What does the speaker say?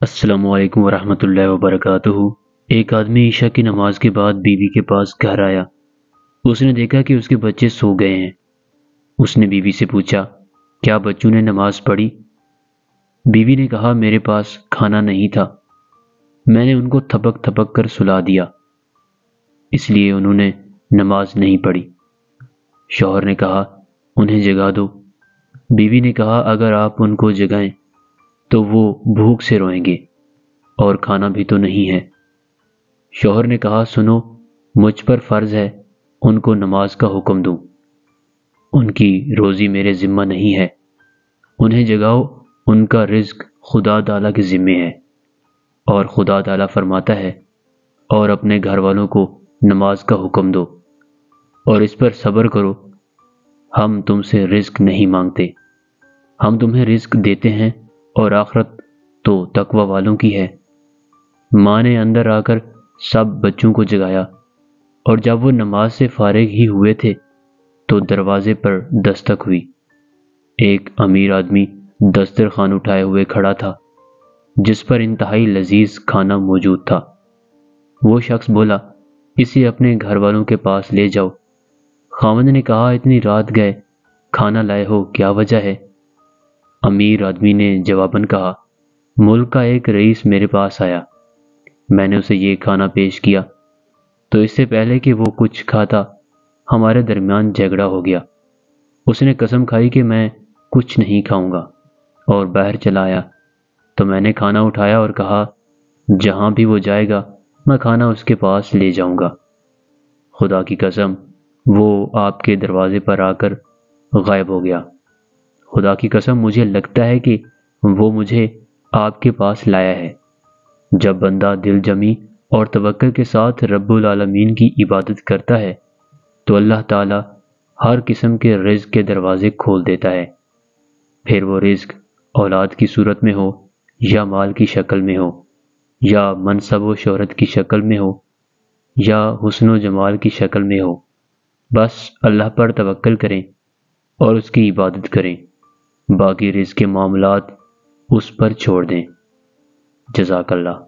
السلام علیکم ورحمۃ اللہ وبرکاتہ۔ ایک آدمی عشاء کی نماز کے بعد بیوی کے پاس گھر آیا۔ اس نے دیکھا کہ اس کے بچے سو گئے ہیں۔ اس نے بیوی سے پوچھا، کیا بچوں نے نماز پڑھی؟ بیوی نے کہا، میرے پاس کھانا نہیں تھا، میں نے ان کو تھپک تھپک کر سلا دیا، اس لیے انہوں نے نماز نہیں پڑھی۔ شوہر نے کہا، انہیں جگا دو۔ بیوی نے کہا، اگر آپ ان کو جگائیں تو وہ بھوک سے روئیں گے اور کھانا بھی تو نہیں ہے۔ شوہر نے کہا، سنو، مجھ پر فرض ہے ان کو نماز کا حکم دوں، ان کی روزی میرے ذمہ نہیں ہے، انہیں جگاؤ، ان کا رزق خدا تعالیٰ کے ذمے ہے، اور خدا تعالیٰ فرماتا ہے، اور اپنے گھر والوں کو نماز کا حکم دو اور اس پر صبر کرو، ہم تم سے رزق نہیں مانگتے، ہم تمہیں رزق دیتے ہیں، اور آخرت تو تقوی والوں کی ہے۔ ماں نے اندر آ کر سب بچوں کو جگایا، اور جب وہ نماز سے فارغ ہی ہوئے تھے تو دروازے پر دستک ہوئی۔ ایک امیر آدمی دسترخوان اٹھائے ہوئے کھڑا تھا جس پر انتہائی لذیذ کھانا موجود تھا۔ وہ شخص بولا، اسے اپنے گھر والوں کے پاس لے جاؤ۔ خاوند نے کہا، اتنی رات گئے کھانا لائے ہو، کیا وجہ ہے؟ امیر آدمی نے جواباً کہا، ملک کا ایک رئیس میرے پاس آیا، میں نے اسے یہ کھانا پیش کیا تو اس سے پہلے کہ وہ کچھ کھاتا ہمارے درمیان جھگڑا ہو گیا۔ اس نے قسم کھائی کہ میں کچھ نہیں کھاؤں گا اور باہر چلا آیا، تو میں نے کھانا اٹھایا اور کہا، جہاں بھی وہ جائے گا میں کھانا اس کے پاس لے جاؤں گا۔ خدا کی قسم، وہ آپ کے دروازے پر آ کر غائب ہو گیا۔ خدا کی قسم، مجھے لگتا ہے کہ وہ مجھے آپ کے پاس لایا ہے۔ جب بندہ دل جمی اور توکل کے ساتھ رب العالمین کی عبادت کرتا ہے تو اللہ تعالیٰ ہر قسم کے رزق کے دروازے کھول دیتا ہے، پھر وہ رزق اولاد کی صورت میں ہو، یا مال کی شکل میں ہو، یا منصب و شہرت کی شکل میں ہو، یا حسن و جمال کی شکل میں ہو۔ بس اللہ پر توکل کریں اور اس کی عبادت کریں، باقی رزق کے معاملات اس پر چھوڑ دیں۔ جزاک اللہ۔